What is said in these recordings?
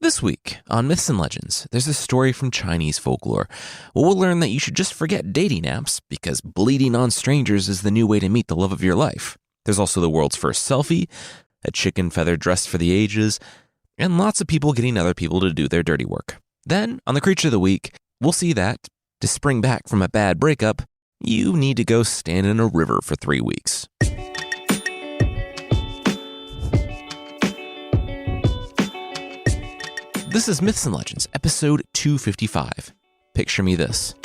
This week on Myths and Legends, there's a story from Chinese folklore where we'll learn that you should just forget dating apps because bleeding on strangers is the new way to meet the love of your life. There's also the world's first selfie, a chicken feather dress for the ages, and lots of people getting other people to do their dirty work. Then, on the Creature of the Week, we'll see that, to spring back from a bad breakup, you need to go stand in a river for 3 weeks. This is Myths and Legends, episode 255. Picture me this.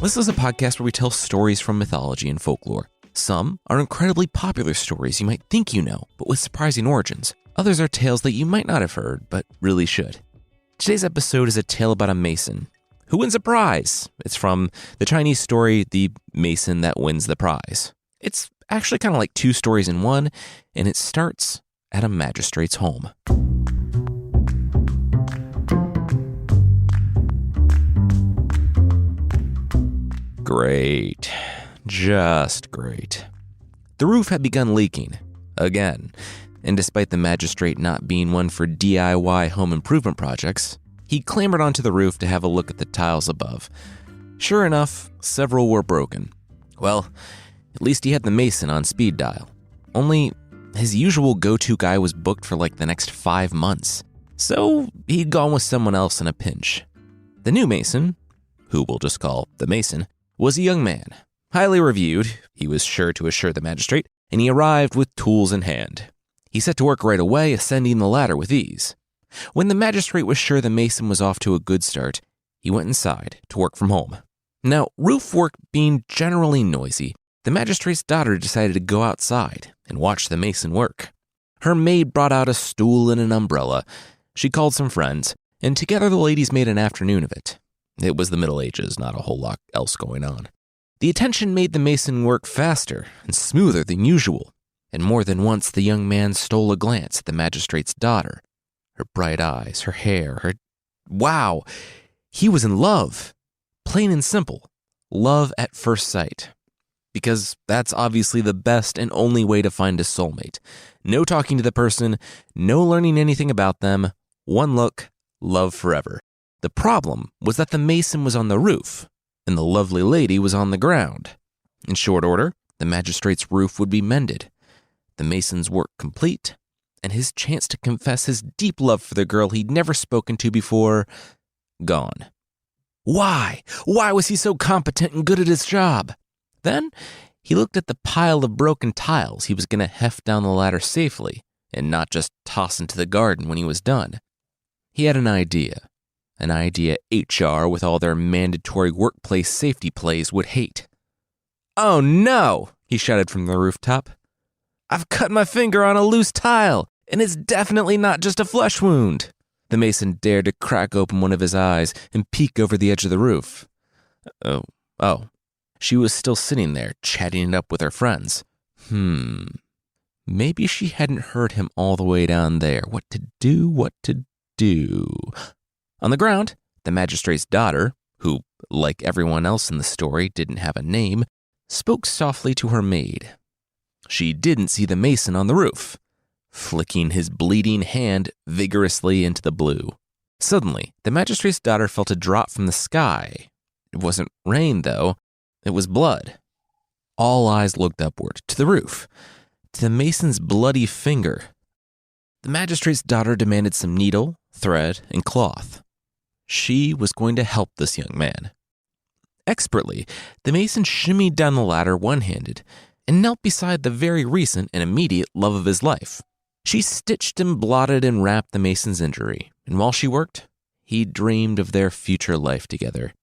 This is a podcast where we tell stories from mythology and folklore. Some are incredibly popular stories you might think you know, but with surprising origins. Others are tales that you might not have heard, but really should. Today's episode is a tale about a mason who wins a prize. It's from the Chinese story, The Mason That Wins the Prize. It's actually kind of like two stories in one, and it starts at a magistrate's home. Great. Just great. The roof had begun leaking, again, and despite the magistrate not being one for DIY home improvement projects, he clambered onto the roof to have a look at the tiles above. Sure enough, several were broken. Well, at least he had the mason on speed dial. Only his usual go-to guy was booked for like the next 5 months, so he'd gone with someone else in a pinch. The new mason, who we'll just call the mason, was a young man, highly reviewed, he was sure to assure the magistrate, and he arrived with tools in hand. He set to work right away, ascending the ladder with ease. When the magistrate was sure the mason was off to a good start, he went inside to work from home. Now, roof work being generally noisy, the magistrate's daughter decided to go outside and watch the mason work. Her maid brought out a stool and an umbrella. She called some friends, and together the ladies made an afternoon of it. It was the Middle Ages, not a whole lot else going on. The attention made the mason work faster and smoother than usual, and more than once the young man stole a glance at the magistrate's daughter. Her bright eyes, her hair, Wow! He was in love. Plain and simple. Love at first sight. Because that's obviously the best and only way to find a soulmate. No talking to the person, no learning anything about them, one look, love forever. The problem was that the mason was on the roof, and the lovely lady was on the ground. In short order, the magistrate's roof would be mended, the mason's work complete, and his chance to confess his deep love for the girl he'd never spoken to before, gone. Why? Why was he so competent and good at his job? Then, he looked at the pile of broken tiles he was going to heft down the ladder safely and not just toss into the garden when he was done. He had an idea HR with all their mandatory workplace safety plays would hate. "Oh no," he shouted from the rooftop. "I've cut my finger on a loose tile, and it's definitely not just a flesh wound." The mason dared to crack open one of his eyes and peek over the edge of the roof. Oh. She was still sitting there, chatting it up with her friends. Maybe she hadn't heard him all the way down there. What to do? On the ground, the magistrate's daughter, who, like everyone else in the story, didn't have a name, spoke softly to her maid. She didn't see the mason on the roof, flicking his bleeding hand vigorously into the blue. Suddenly, the magistrate's daughter felt a drop from the sky. It wasn't rain, though. It was blood. All eyes looked upward, to the roof, to the mason's bloody finger. The magistrate's daughter demanded some needle, thread, and cloth. She was going to help this young man. Expertly, the mason shimmied down the ladder one-handed and knelt beside the very recent and immediate love of his life. She stitched and blotted and wrapped the mason's injury, and while she worked, he dreamed of their future life together.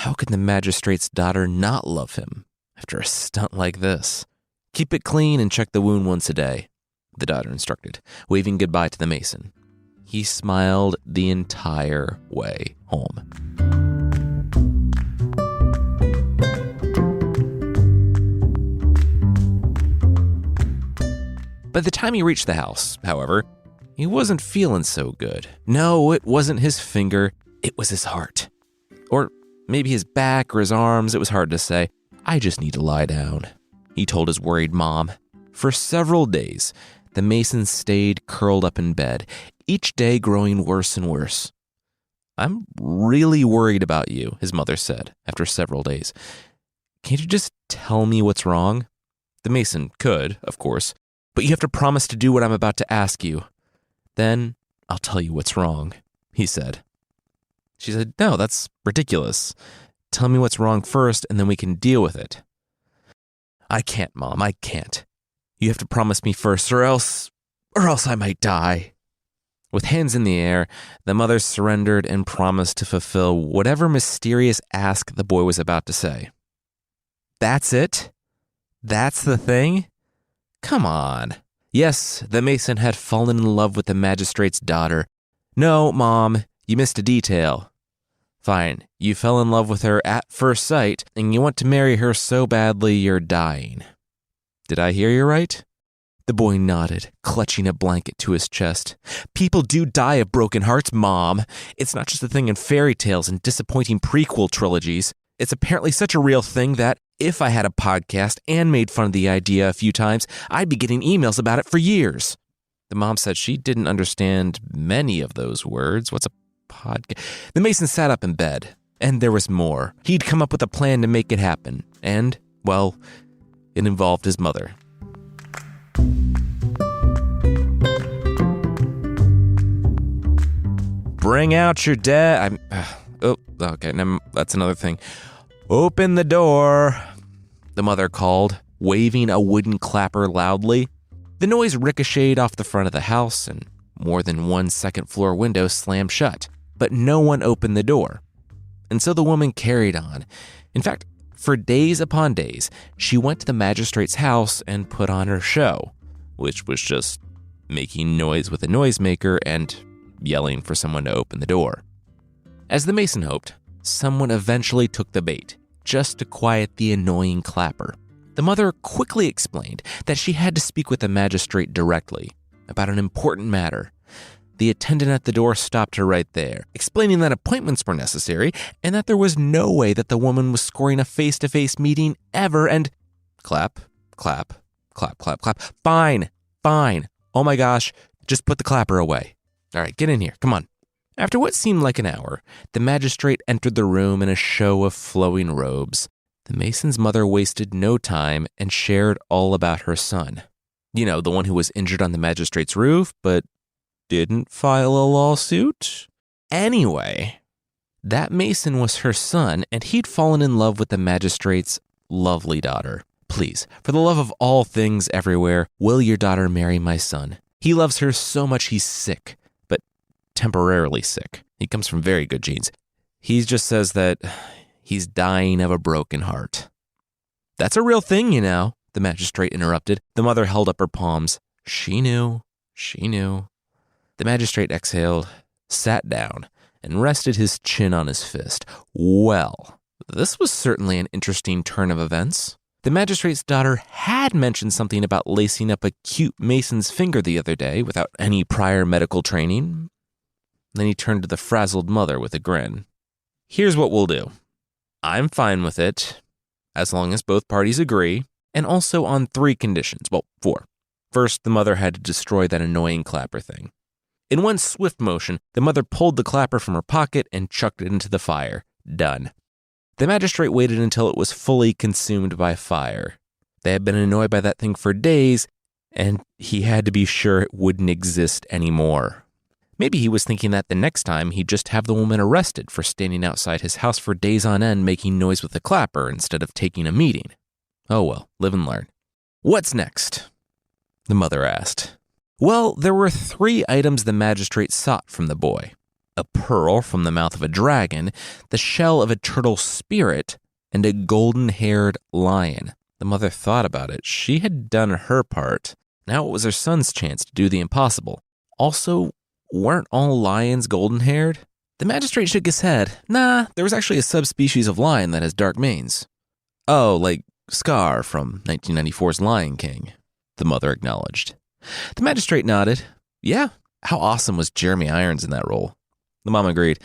How could the magistrate's daughter not love him after a stunt like this? "Keep it clean and check the wound once a day," the daughter instructed, waving goodbye to the mason. He smiled the entire way home. By the time he reached the house, however, he wasn't feeling so good. No, it wasn't his finger, it was his heart. Or maybe his back or his arms, it was hard to say. "I just need to lie down," he told his worried mom. For several days, the Mason stayed curled up in bed, each day growing worse and worse. "I'm really worried about you," his mother said after several days. "Can't you just tell me what's wrong?" The Mason could, of course, "But you have to promise to do what I'm about to ask you. Then I'll tell you what's wrong," he said. She said, "No, that's ridiculous. Tell me what's wrong first, and then we can deal with it." "I can't, Mom, I can't. You have to promise me first, or else I might die." With hands in the air, the mother surrendered and promised to fulfill whatever mysterious ask the boy was about to say. That's it? That's the thing? Come on. Yes, the Mason had fallen in love with the magistrate's daughter. "No, Mom, you missed a detail." "Fine, you fell in love with her at first sight, and you want to marry her so badly you're dying. Did I hear you right?" The boy nodded, clutching a blanket to his chest. "People do die of broken hearts, Mom. It's not just a thing in fairy tales and disappointing prequel trilogies. It's apparently such a real thing that if I had a podcast and made fun of the idea a few times, I'd be getting emails about it for years." The mom said she didn't understand many of those words. What's a podcast? The Mason sat up in bed, and there was more. He'd come up with a plan to make it happen, and, well, it involved his mother. "Bring out your dad." That's another thing. "Open the door," the mother called, waving a wooden clapper loudly. The noise ricocheted off the front of the house, and more than one second-floor window slammed shut, but no one opened the door. And so the woman carried on. In fact, for days upon days, she went to the magistrate's house and put on her show, which was just making noise with a noisemaker and yelling for someone to open the door. As the Mason hoped, someone eventually took the bait, just to quiet the annoying clapper. The mother quickly explained that she had to speak with the magistrate directly about an important matter. The attendant at the door stopped her right there, explaining that appointments were necessary and that there was no way that the woman was scoring a face-to-face meeting ever, and clap, clap, clap, clap, clap. Fine. Oh my gosh, just put the clapper away. All right, get in here, come on. After what seemed like an hour, the magistrate entered the room in a show of flowing robes. The Mason's mother wasted no time and shared all about her son. You know, the one who was injured on the magistrate's roof, but didn't file a lawsuit? Anyway, that Mason was her son, and he'd fallen in love with the magistrate's lovely daughter. "Please, for the love of all things everywhere, will your daughter marry my son? He loves her so much he's sick, but temporarily sick. He comes from very good genes. He just says that he's dying of a broken heart." "That's a real thing, you know," the magistrate interrupted. The mother held up her palms. She knew. The magistrate exhaled, sat down, and rested his chin on his fist. Well, this was certainly an interesting turn of events. The magistrate's daughter had mentioned something about lacing up a cute Mason's finger the other day without any prior medical training. Then he turned to the frazzled mother with a grin. "Here's what we'll do. I'm fine with it, as long as both parties agree, and also on 3 conditions. Well, 4. First, the mother had to destroy that annoying clapper thing." In one swift motion, the mother pulled the clapper from her pocket and chucked it into the fire. Done. The magistrate waited until it was fully consumed by fire. They had been annoyed by that thing for days, and he had to be sure it wouldn't exist anymore. Maybe he was thinking that the next time he'd just have the woman arrested for standing outside his house for days on end making noise with the clapper instead of taking a meeting. Oh well, live and learn. "What's next?" the mother asked. Well, there were 3 items the magistrate sought from the boy. A pearl from the mouth of a dragon, the shell of a turtle spirit, and a golden-haired lion. The mother thought about it. She had done her part. Now it was her son's chance to do the impossible. Also, weren't all lions golden-haired? The magistrate shook his head. Nah, there was actually a subspecies of lion that has dark manes. "Oh, like Scar from 1994's Lion King," the mother acknowledged. The magistrate nodded. "Yeah, how awesome was Jeremy Irons in that role?" The mom agreed.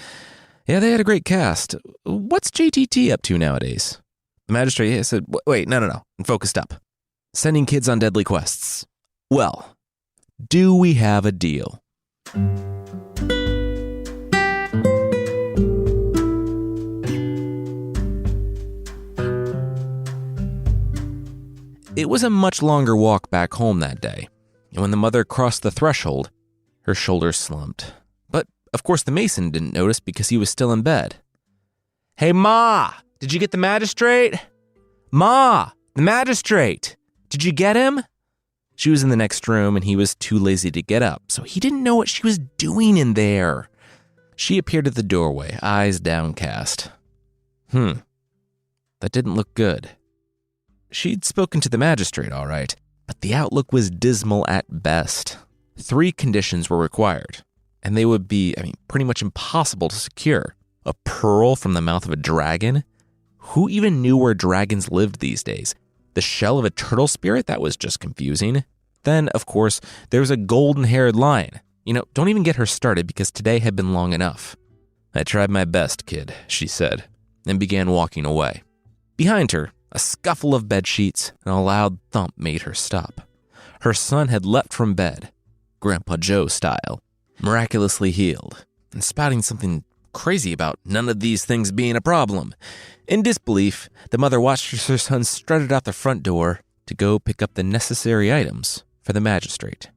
"Yeah, they had a great cast. What's JTT up to nowadays?" The magistrate said, "Wait, no, and focused up." sending kids on deadly quests. Well, do we have a deal? It was a much longer walk back home that day, and when the mother crossed the threshold, her shoulders slumped. But, of course, the Mason didn't notice because he was still in bed. "Hey, Ma, did you get the magistrate? Ma, the magistrate, did you get him?" She was in the next room, and he was too lazy to get up, so he didn't know what she was doing in there. She appeared at the doorway, eyes downcast. That didn't look good. She'd spoken to the magistrate, all right, but the outlook was dismal at best. 3 conditions were required, and they would be, pretty much impossible to secure. A pearl from the mouth of a dragon? Who even knew where dragons lived these days? The shell of a turtle spirit? That was just confusing. Then, of course, there was a golden-haired lion. Don't even get her started because today had been long enough. "I tried my best, kid," she said, and began walking away. Behind her, a scuffle of bedsheets and a loud thump made her stop. Her son had leapt from bed, Grandpa Joe style, miraculously healed, and spouting something crazy about none of these things being a problem. In disbelief, the mother watched as her son strutted out the front door to go pick up the necessary items for the magistrate.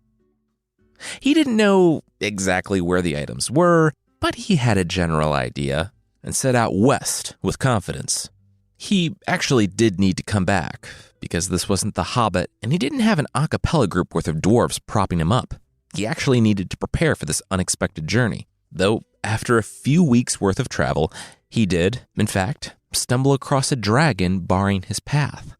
He didn't know exactly where the items were, but he had a general idea and set out west with confidence. He actually did need to come back, because this wasn't the Hobbit, and he didn't have an a cappella group worth of dwarves propping him up. He actually needed to prepare for this unexpected journey, though after a few weeks' worth of travel, he did, in fact, stumble across a dragon barring his path.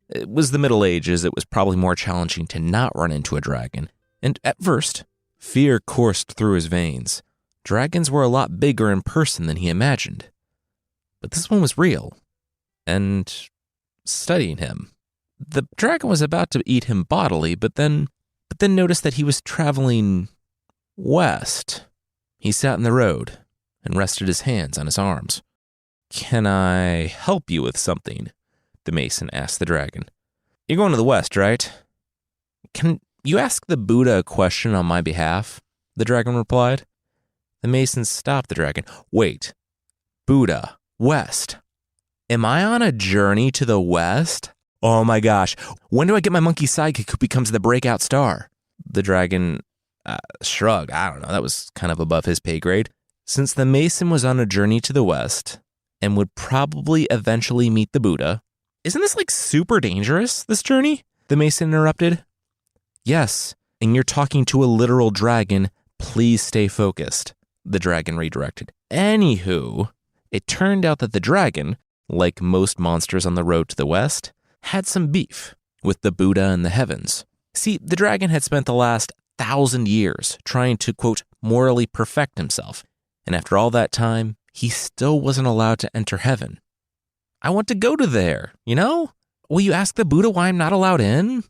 It was the Middle Ages. It was probably more challenging to not run into a dragon, and at first, fear coursed through his veins. Dragons were a lot bigger in person than he imagined. But this one was real, and studying him. The dragon was about to eat him bodily, but then noticed that he was traveling west. He sat in the road and rested his hands on his arms. "Can I help you with something?" the Mason asked the dragon. "You're going to the west, right?" "Can you ask the Buddha a question on my behalf?" the dragon replied. The Mason stopped the dragon. "Wait, Buddha, west. Am I on a journey to the west? Oh my gosh, when do I get my monkey sidekick who becomes the breakout star?" The dragon shrugged. I don't know, that was kind of above his pay grade. Since the Mason was on a journey to the west and would probably eventually meet the Buddha, "Isn't this super dangerous, this journey?" the Mason interrupted. "Yes, and you're talking to a literal dragon. Please stay focused," the dragon redirected. Anywho, it turned out that the dragon, like most monsters on the road to the west, had some beef with the Buddha in the heavens. See, the dragon had spent the last 1,000 years trying to, quote, morally perfect himself, and after all that time, he still wasn't allowed to enter heaven. "I want to go to there, Will you ask the Buddha why I'm not allowed in?"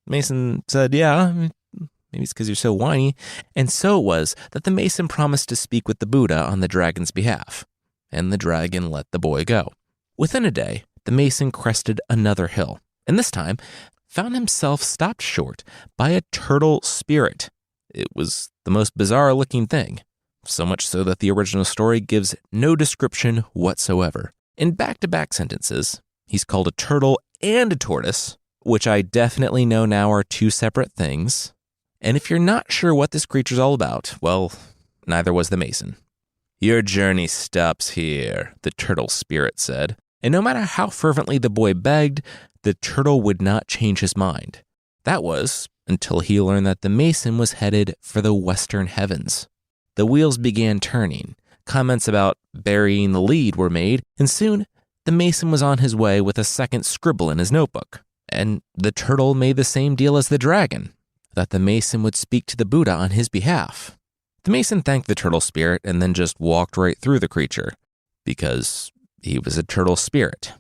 Mason said, "Yeah, maybe it's because you're so whiny." And so it was that the Mason promised to speak with the Buddha on the dragon's behalf, and the dragon let the boy go. Within a day, the Mason crested another hill, and this time found himself stopped short by a turtle spirit. It was the most bizarre-looking thing, so much so that the original story gives no description whatsoever. In back-to-back sentences, he's called a turtle and a tortoise, which I definitely know now are 2 separate things. And if you're not sure what this creature's all about, well, neither was the Mason. "Your journey stops here," the turtle spirit said. And no matter how fervently the boy begged, the turtle would not change his mind. That was until he learned that the Mason was headed for the western heavens. The wheels began turning. Comments about burying the lead were made, and soon the Mason was on his way with a second scribble in his notebook. And the turtle made the same deal as the dragon, that the Mason would speak to the Buddha on his behalf. The Mason thanked the turtle spirit and then just walked right through the creature, because he was a turtle spirit.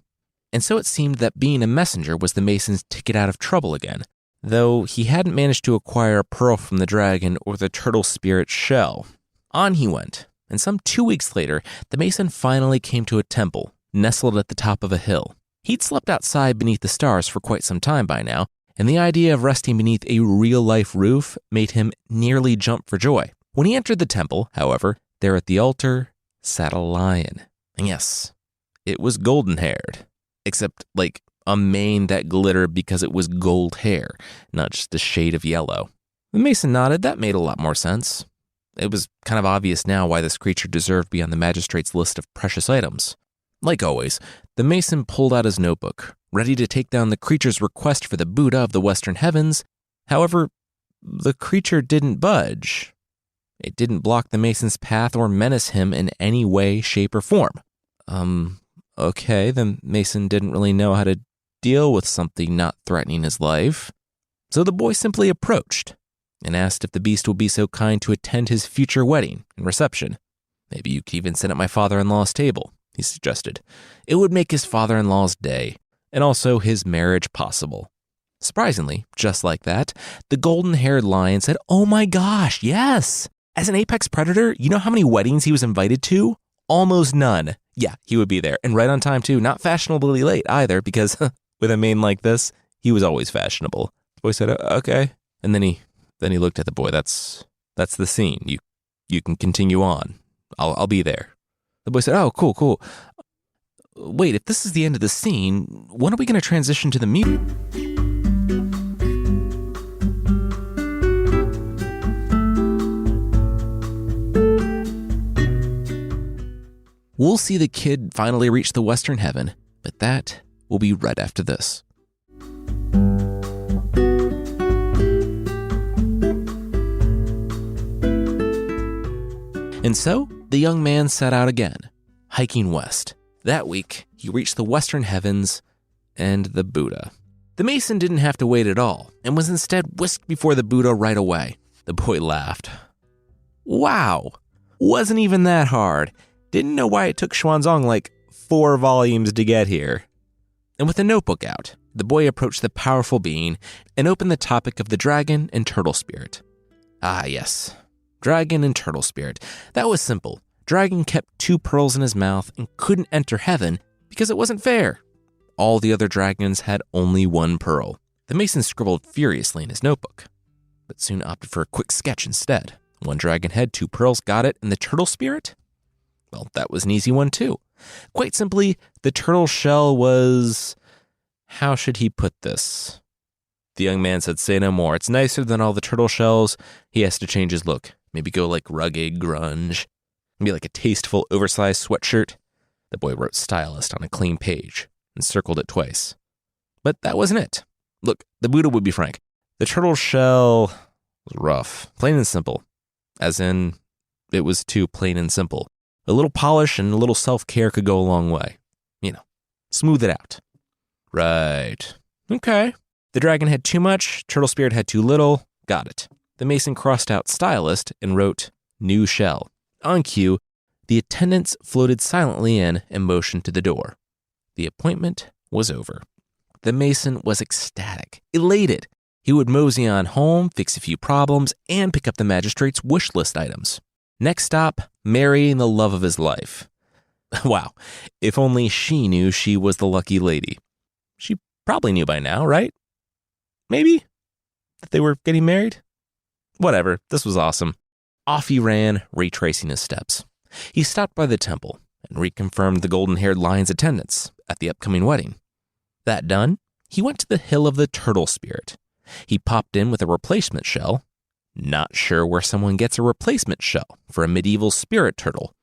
And so it seemed that being a messenger was the Mason's ticket out of trouble again, though he hadn't managed to acquire a pearl from the dragon or the turtle spirit's shell. On he went, and some 2 weeks later, the Mason finally came to a temple, nestled at the top of a hill. He'd slept outside beneath the stars for quite some time by now, and the idea of resting beneath a real-life roof made him nearly jump for joy. When he entered the temple, however, there at the altar sat a lion. And yes, it was golden-haired, except like a mane that glittered because it was gold hair, not just a shade of yellow. The Mason nodded. That made a lot more sense. It was kind of obvious now why this creature deserved to be on the magistrate's list of precious items. Like always, the Mason pulled out his notebook, ready to take down the creature's request for the Buddha of the Western Heavens. However, the creature didn't budge. It didn't block the Mason's path or menace him in any way, shape, or form. Okay, the Mason didn't really know how to deal with something not threatening his life. So the boy simply approached and asked if the beast would be so kind to attend his future wedding and reception. Maybe you could even sit at my father-in-law's table, he suggested. It would make his father-in-law's day, and also his marriage possible. Surprisingly, just like that, the golden-haired lion said, "Oh my gosh, yes! As an apex predator, you know how many weddings he was invited to? Almost none. Yeah, he would be there, and right on time too, not fashionably late either, because with a mane like this, he was always fashionable." The boy said, "Okay," and then he looked at the boy. That's the scene. You can continue on. I'll be there." The boy said, "Oh, cool. Wait, if this is the end of the scene, when are we going to transition to the music?" We'll see the kid finally reach the Western Heaven, but that will be right after this. And so, the young man set out again, hiking west. That week, he reached the Western Heavens and the Buddha. The Mason didn't have to wait at all, and was instead whisked before the Buddha right away. The boy laughed. Wow, wasn't even that hard. Didn't know why it took Xuanzang like 4 volumes to get here. And with a notebook out, the boy approached the powerful being and opened the topic of the dragon and turtle spirit. Ah, yes. Dragon and turtle spirit. That was simple. Dragon kept 2 pearls in his mouth and couldn't enter heaven because it wasn't fair. All the other dragons had only 1 pearl. The Mason scribbled furiously in his notebook, but soon opted for a quick sketch instead. 1 dragon had 2 pearls, got it, and the turtle spirit? Well, that was an easy one too. Quite simply, the turtle shell was... How should he put this? The young man said, "Say no more. It's nicer than all the turtle shells." He has to change his look. Maybe go like rugged grunge. Maybe like a tasteful oversized sweatshirt. The boy wrote stylist on a clean page and circled it twice. But that wasn't it. Look, the Buddha would be frank. The turtle shell was rough, plain and simple. As in, it was too plain and simple. A little polish and a little self-care could go a long way. Smooth it out. Right. Okay. The dragon had too much, turtle spirit had too little. Got it. The Mason crossed out stylist and wrote new shell. On cue, the attendants floated silently in and motioned to the door. The appointment was over. The Mason was ecstatic, elated. He would mosey on home, fix a few problems, and pick up the magistrate's wish list items. Next stop, marrying the love of his life. Wow, if only she knew she was the lucky lady. She probably knew by now, right? Maybe? That they were getting married? Whatever, this was awesome. Off he ran, retracing his steps. He stopped by the temple and reconfirmed the golden-haired lion's attendance at the upcoming wedding. That done, he went to the Hill of the Turtle Spirit. He popped in with a replacement shell. Not sure where someone gets a replacement shell for a medieval spirit turtle,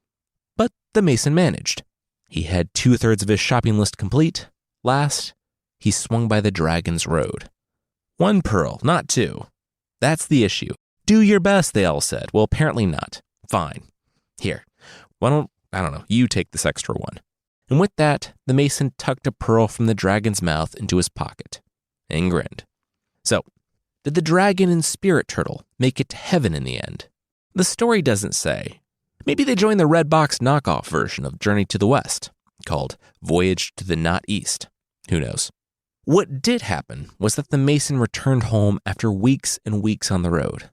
but the Mason managed. He had 2/3 of his shopping list complete. Last, he swung by the Dragon's Road. 1 pearl, not 2. That's the issue. Do your best, they all said. Well, apparently not. Fine. Here, why don't, you take this extra 1. And with that, the Mason tucked a pearl from the dragon's mouth into his pocket and grinned. So, did the dragon and spirit turtle make it to heaven in the end? The story doesn't say. Maybe they joined the red box knockoff version of Journey to the West, called Voyage to the Not East. Who knows? What did happen was that the Mason returned home after weeks and weeks on the road.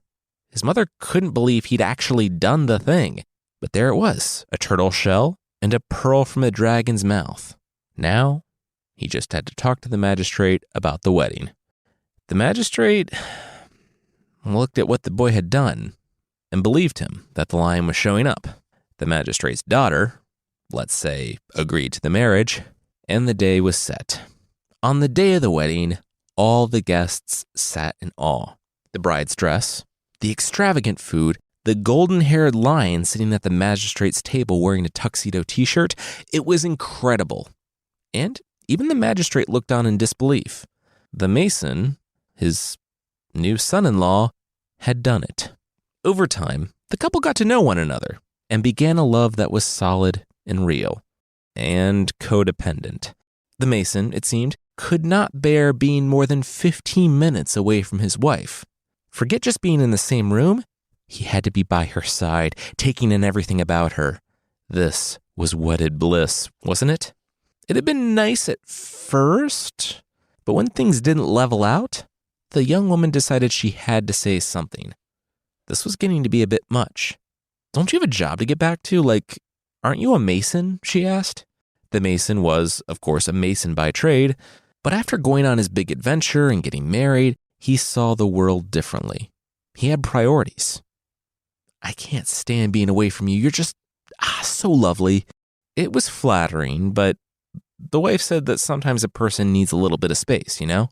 His mother couldn't believe he'd actually done the thing, but there it was, a turtle shell and a pearl from the dragon's mouth. Now, he just had to talk to the magistrate about the wedding. The magistrate looked at what the boy had done and believed him that the lion was showing up. The magistrate's daughter, let's say, agreed to the marriage, and the day was set. On the day of the wedding, all the guests sat in awe. The bride's dress, the extravagant food, the golden-haired lion sitting at the magistrate's table wearing a tuxedo t-shirt, it was incredible. And even the magistrate looked on in disbelief. The mason, his new son-in-law, had done it. Over time, the couple got to know one another and began a love that was solid and real and codependent. The mason, it seemed, could not bear being more than 15 minutes away from his wife. Forget just being in the same room. He had to be by her side, taking in everything about her. This was wedded bliss, wasn't it? It had been nice at first, but when things didn't level out, the young woman decided she had to say something. This was getting to be a bit much. "Don't you have a job to get back to? Aren't you a mason?" she asked. The mason was, of course, a mason by trade, but after going on his big adventure and getting married, he saw the world differently. He had priorities. "I can't stand being away from you. You're just so lovely." It was flattering, but the wife said that sometimes a person needs a little bit of space, you know?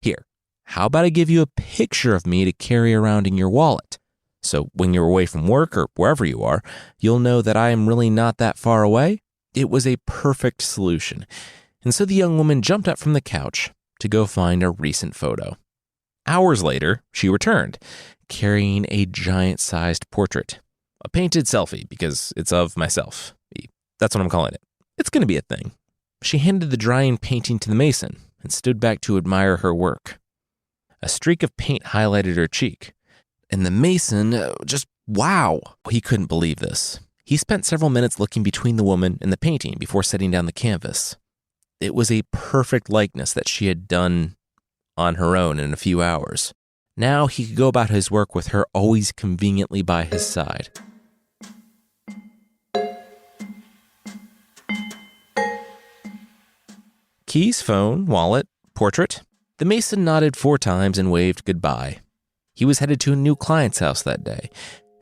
"Here, how about I give you a picture of me to carry around in your wallet? So when you're away from work or wherever you are, you'll know that I am really not that far away." It was a perfect solution. And so the young woman jumped up from the couch to go find a recent photo. Hours later, she returned, carrying a giant-sized portrait. A painted selfie, because it's of myself. That's what I'm calling it. It's going to be a thing. She handed the drying painting to the mason and stood back to admire her work. A streak of paint highlighted her cheek. And the mason, wow! He couldn't believe this. He spent several minutes looking between the woman and the painting before setting down the canvas. It was a perfect likeness that she had done on her own in a few hours. Now he could go about his work with her always conveniently by his side. Keys, phone, wallet, portrait. The mason nodded 4 times and waved goodbye. He was headed to a new client's house that day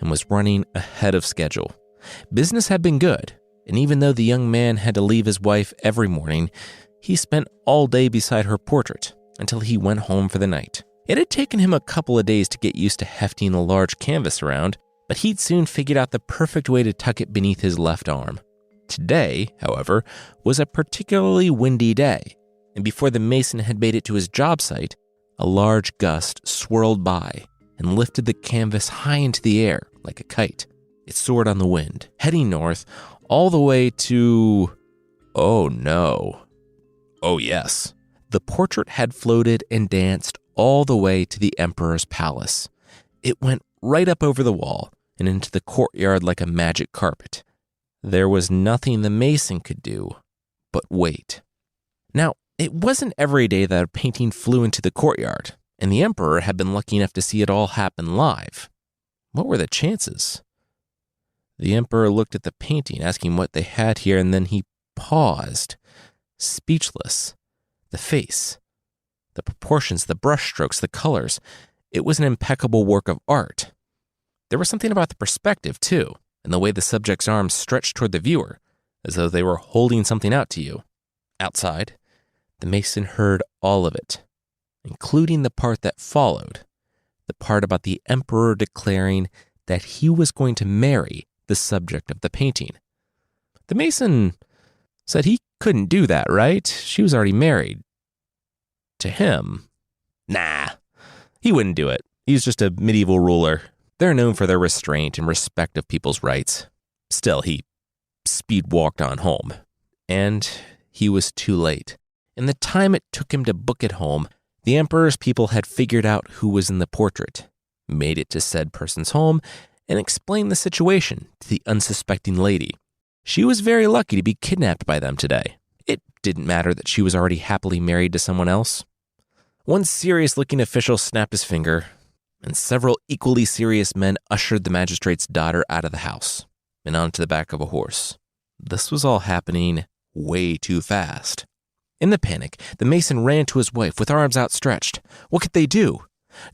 and was running ahead of schedule. Business had been good, and even though the young man had to leave his wife every morning, he spent all day beside her portrait until he went home for the night. It had taken him a couple of days to get used to hefting a large canvas around, but he'd soon figured out the perfect way to tuck it beneath his left arm. Today, however, was a particularly windy day, and before the mason had made it to his job site, a large gust swirled by and lifted the canvas high into the air like a kite. It soared on the wind, heading north, all the way to... oh no. Oh yes. The portrait had floated and danced all the way to the emperor's palace. It went right up over the wall and into the courtyard like a magic carpet. There was nothing the mason could do but wait. Now, it wasn't every day that a painting flew into the courtyard, and the emperor had been lucky enough to see it all happen live. What were the chances? The emperor looked at the painting, asking what they had here, and then he paused, speechless. The face, the proportions, the brushstrokes, the colors. It was an impeccable work of art. There was something about the perspective, too, and the way the subject's arms stretched toward the viewer, as though they were holding something out to you. Outside, the mason heard all of it, including the part that followed, the part about the emperor declaring that he was going to marry the subject of the painting. The mason said he couldn't do that, right? She was already married. To him, nah, he wouldn't do it. He's just a medieval ruler. They're known for their restraint and respect of people's rights. Still, he speed-walked on home. And he was too late. In the time it took him to book it home, the emperor's people had figured out who was in the portrait, made it to said person's home, and explained the situation to the unsuspecting lady. She was very lucky to be kidnapped by them today. It didn't matter that she was already happily married to someone else. One serious-looking official snapped his finger, and several equally serious men ushered the magistrate's daughter out of the house and onto the back of a horse. This was all happening way too fast. In the panic, the Mason ran to his wife with arms outstretched. What could they do?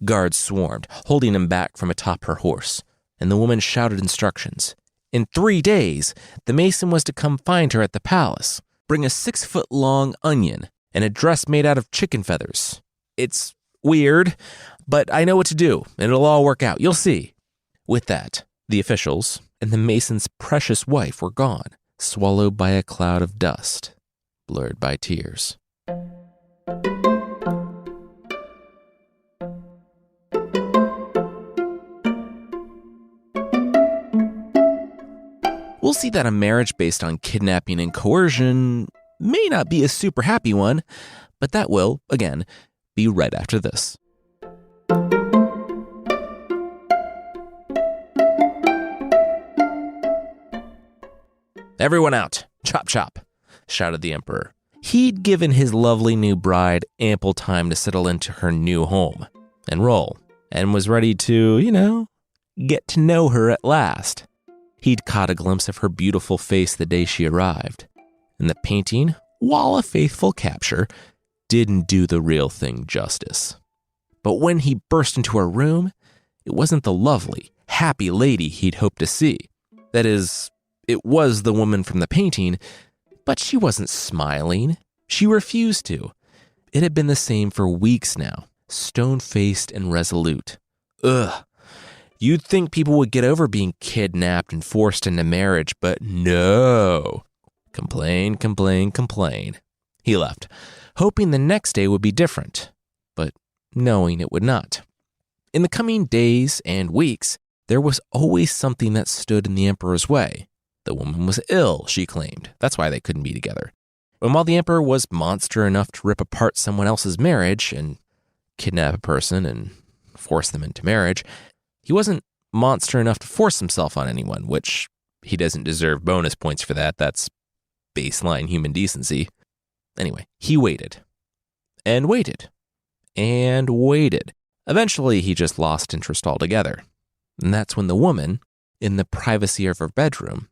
Guards swarmed, holding him back from atop her horse, and the woman shouted instructions. In 3 days, the Mason was to come find her at the palace, bring a 6-foot-long onion, and a dress made out of chicken feathers. It's weird, but I know what to do, and it'll all work out. You'll see. With that, the officials and the Mason's precious wife were gone, swallowed by a cloud of dust, blurred by tears. We'll see that a marriage based on kidnapping and coercion may not be a super happy one, but that will, again, be right after this. Everyone out! Chop chop! Shouted the emperor. He'd given his lovely new bride ample time to settle into her new home and roll, and was ready to, get to know her at last. He'd caught a glimpse of her beautiful face the day she arrived, and the painting, while a faithful capture, didn't do the real thing justice. But when he burst into her room, it wasn't the lovely, happy lady he'd hoped to see. That is, it was the woman from the painting, but she wasn't smiling. She refused to. It had been the same for weeks now, stone-faced and resolute. Ugh. You'd think people would get over being kidnapped and forced into marriage, but no. Complain, complain, complain. He left, hoping the next day would be different, but knowing it would not. In the coming days and weeks, there was always something that stood in the emperor's way. The woman was ill, she claimed. That's why they couldn't be together. And while the emperor was monster enough to rip apart someone else's marriage and kidnap a person and force them into marriage, he wasn't monster enough to force himself on anyone, which he doesn't deserve bonus points for that. That's baseline human decency. Anyway, he waited and waited and waited. Eventually, he just lost interest altogether. And that's when the woman, in the privacy of her bedroom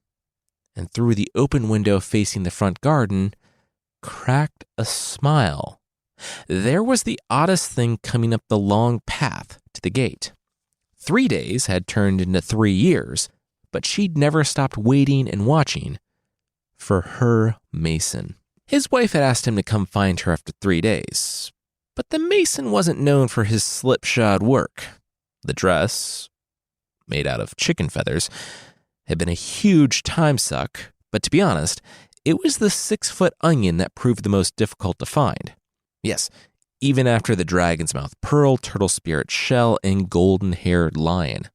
and through the open window facing the front garden, cracked a smile. There was the oddest thing coming up the long path to the gate. 3 days had turned into 3 years, but she'd never stopped waiting and watching for her Mason. His wife had asked him to come find her after 3 days, but the Mason wasn't known for his slipshod work. The dress, made out of chicken feathers, had been a huge time suck, but to be honest, it was the 6-foot onion that proved the most difficult to find. Yes, even after the dragon's mouth pearl, turtle spirit shell, and golden-haired lion.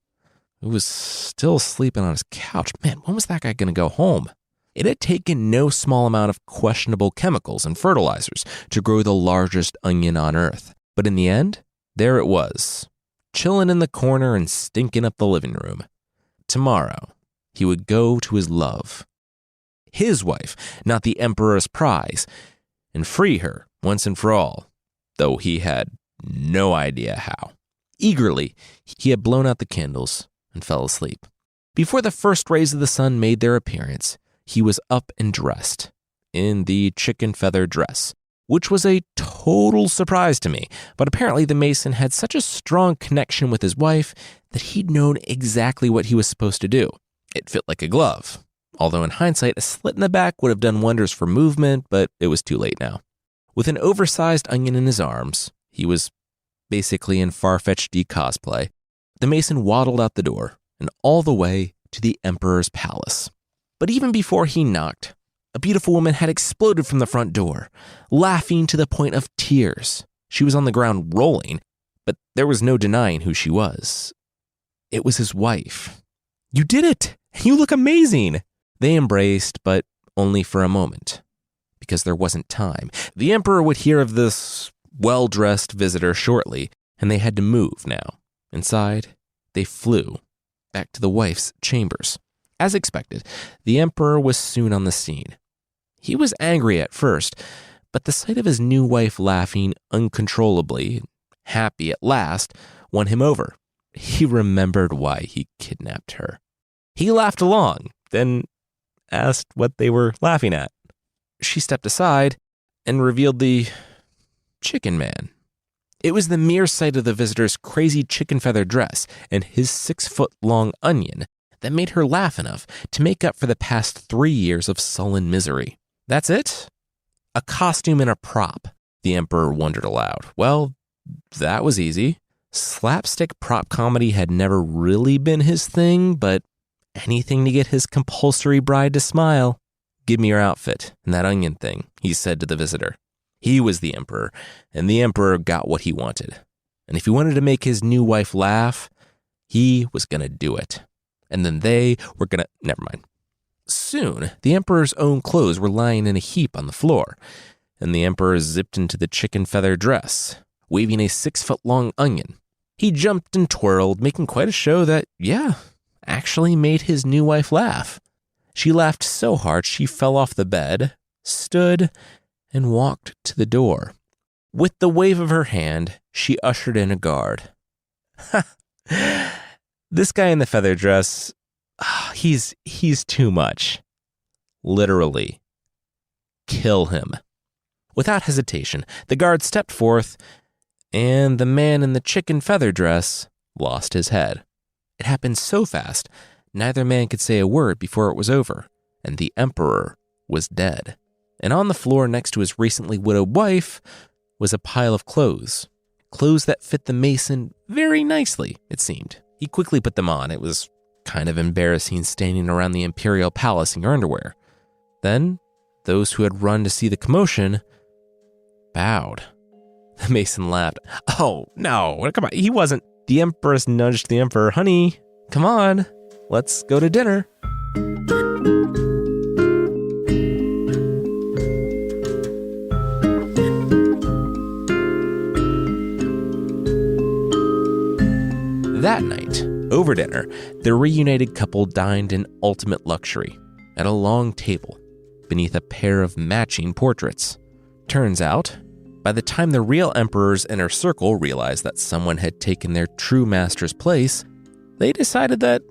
Who was still sleeping on his couch. Man, when was that guy going to go home? It had taken no small amount of questionable chemicals and fertilizers to grow the largest onion on Earth. But in the end, there it was, chilling in the corner and stinking up the living room. Tomorrow, he would go to his love, his wife, not the emperor's prize, and free her once and for all, though he had no idea how. Eagerly, he had blown out the candles and fell asleep. Before the first rays of the sun made their appearance, he was up and dressed in the chicken feather dress, which was a total surprise to me. But apparently the Mason had such a strong connection with his wife that he'd known exactly what he was supposed to do. It fit like a glove, although in hindsight, a slit in the back would have done wonders for movement, but it was too late now. With an oversized onion in his arms, he was basically in far-fetched cosplay. The Mason waddled out the door and all the way to the emperor's palace. But even before he knocked, a beautiful woman had exploded from the front door, laughing to the point of tears. She was on the ground rolling, but there was no denying who she was. It was his wife. "You did it! You look amazing!" They embraced, but only for a moment, because there wasn't time. The emperor would hear of this well-dressed visitor shortly, and they had to move now. Inside, they flew back to the wife's chambers. As expected, the emperor was soon on the scene. He was angry at first, but the sight of his new wife laughing uncontrollably, happy at last, won him over. He remembered why he kidnapped her. He laughed along, then asked what they were laughing at. She stepped aside, and revealed the Chicken Man. It was the mere sight of the visitor's crazy chicken feather dress and his 6-foot-long onion that made her laugh enough to make up for the past 3 years of sullen misery. That's it? A costume and a prop, the Emperor wondered aloud. Well, that was easy. Slapstick prop comedy had never really been his thing, but anything to get his compulsory bride to smile. Give me your outfit and that onion thing, he said to the visitor. He was the Emperor, and the Emperor got what he wanted. And if he wanted to make his new wife laugh, he was going to do it. And then they were going to... Never mind. Soon, the Emperor's own clothes were lying in a heap on the floor, and the Emperor zipped into the chicken feather dress, waving a 6-foot-long onion. He jumped and twirled, making quite a show that, actually made his new wife laugh. She laughed so hard she fell off the bed, stood, and walked to the door. With the wave of her hand, she ushered in a guard. This guy in the feather dress, he's too much. Literally. Kill him. Without hesitation, the guard stepped forth, and the man in the chicken feather dress lost his head. It happened so fast, neither man could say a word before it was over, and the Emperor was dead. And on the floor next to his recently widowed wife was a pile of clothes. Clothes that fit the Mason very nicely, it seemed. He quickly put them on. It was kind of embarrassing standing around the imperial palace in your underwear. Then, those who had run to see the commotion bowed. The Mason laughed. Oh, no, come on, he wasn't. The Empress nudged the Emperor. Honey, come on, let's go to dinner. That night, over dinner, the reunited couple dined in ultimate luxury at a long table beneath a pair of matching portraits. Turns out, by the time the real Emperor's inner circle realized that someone had taken their true master's place, they decided that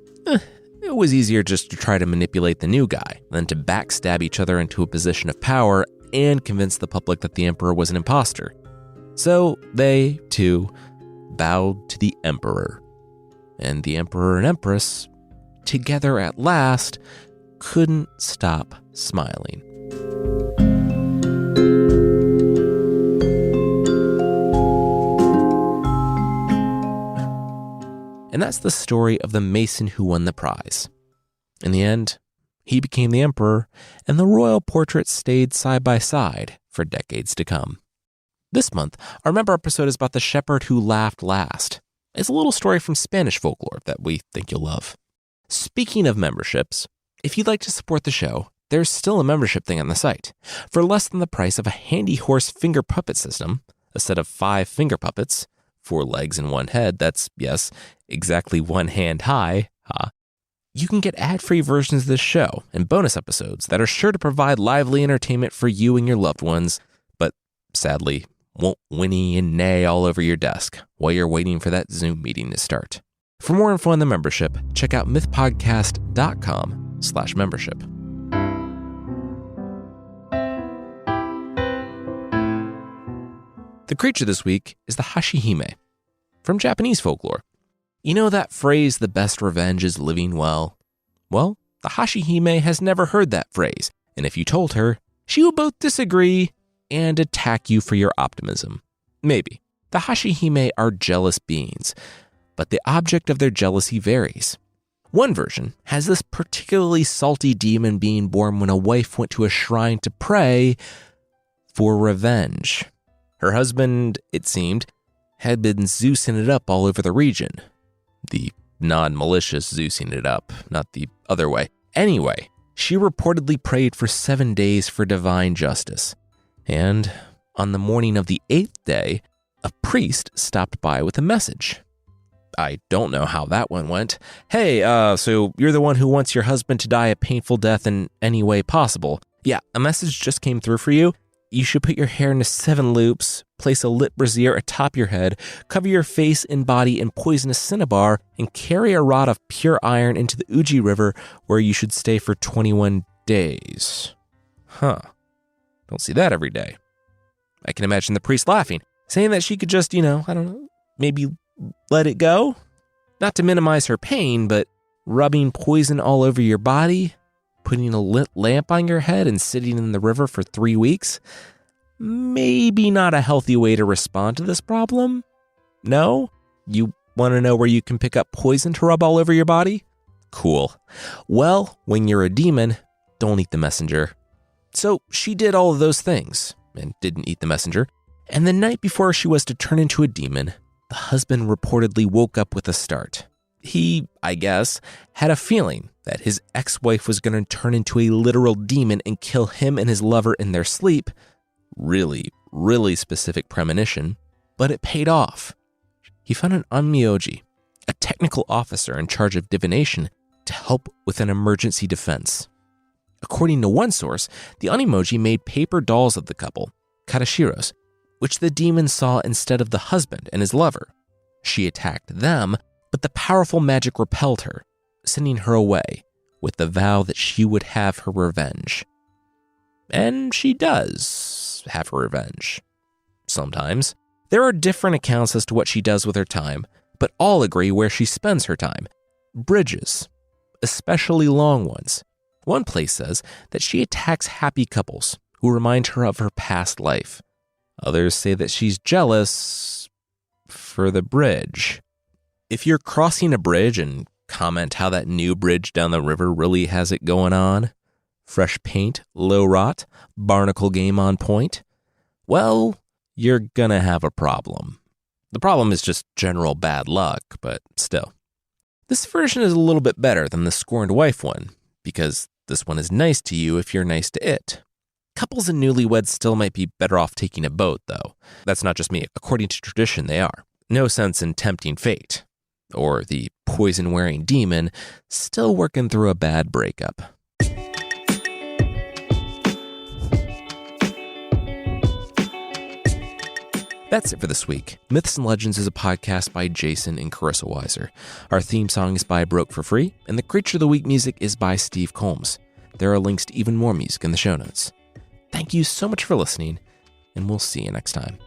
it was easier just to try to manipulate the new guy than to backstab each other into a position of power and convince the public that the Emperor was an imposter. So they, too, bowed to the Emperor. And the Emperor and Empress, together at last, couldn't stop smiling. And that's the story of the Mason who won the prize. In the end, he became the Emperor, and the royal portraits stayed side by side for decades to come. This month, our member episode is about the shepherd who laughed last. It's a little story from Spanish folklore that we think you'll love. Speaking of memberships, if you'd like to support the show, there's still a membership thing on the site. For less than the price of a handy horse finger puppet system, a set of 5 finger puppets, 4 legs and 1 head, that's, yes, exactly 1 hand high, you can get ad-free versions of this show and bonus episodes that are sure to provide lively entertainment for you and your loved ones, but sadly, won't whinny and neigh all over your desk while you're waiting for that Zoom meeting to start. For more info on the membership, check out mythpodcast.com/membership. The creature this week is the Hashihime, from Japanese folklore. You know that phrase, the best revenge is living well? Well, the Hashihime has never heard that phrase, and if you told her, she would both disagree and attack you for your optimism. Maybe. The Hashihime are jealous beings, but the object of their jealousy varies. One version has this particularly salty demon being born when a wife went to a shrine to pray for revenge. Her husband, it seemed, had been Zeusing it up all over the region. The non-malicious Zeusing it up, not the other way. Anyway, she reportedly prayed for 7 days for divine justice. And on the morning of the 8th day, a priest stopped by with a message. I don't know how that one went. Hey, so you're the one who wants your husband to die a painful death in any way possible. Yeah, a message just came through for you. You should put your hair into 7 loops, place a lit brazier atop your head, cover your face and body in poisonous cinnabar, and carry a rod of pure iron into the Uji River, where you should stay for 21 days. Don't see that every day. I can imagine the priest laughing, saying that she could just, maybe let it go. Not to minimize her pain, but rubbing poison all over your body, putting a lit lamp on your head and sitting in the river for 3 weeks, maybe not a healthy way to respond to this problem. No? You want to know where you can pick up poison to rub all over your body? Cool. Well, when you're a demon, don't eat the messenger. So she did all of those things and didn't eat the messenger. And the night before she was to turn into a demon, the husband reportedly woke up with a start. He, I guess, had a feeling that his ex-wife was going to turn into a literal demon and kill him and his lover in their sleep. Really, really specific premonition, but it paid off. He found an onmyoji, a technical officer in charge of divination, to help with an emergency defense. According to one source, the onmyoji made paper dolls of the couple, katashiros, which the demon saw instead of the husband and his lover. She attacked them, but the powerful magic repelled her, sending her away with the vow that she would have her revenge. And she does have her revenge. Sometimes. There are different accounts as to what she does with her time, but all agree where she spends her time. Bridges, especially long ones. One place says that she attacks happy couples who remind her of her past life. Others say that she's jealous for the bridge. If you're crossing a bridge and comment how that new bridge down the river really has it going on, fresh paint, low rot, barnacle game on point, well, you're gonna have a problem. The problem is just general bad luck, but still. This version is a little bit better than the scorned wife one, because this one is nice to you if you're nice to it. Couples and newlyweds still might be better off taking a boat, though. That's not just me. According to tradition, they are. No sense in tempting fate. Or the poison-wearing demon still working through a bad breakup. That's it for this week. Myths and Legends is a podcast by Jason and Carissa Weiser. Our theme song is by Broke for Free, and the Creature of the Week music is by Steve Combs. There are links to even more music in the show notes. Thank you so much for listening, and we'll see you next time.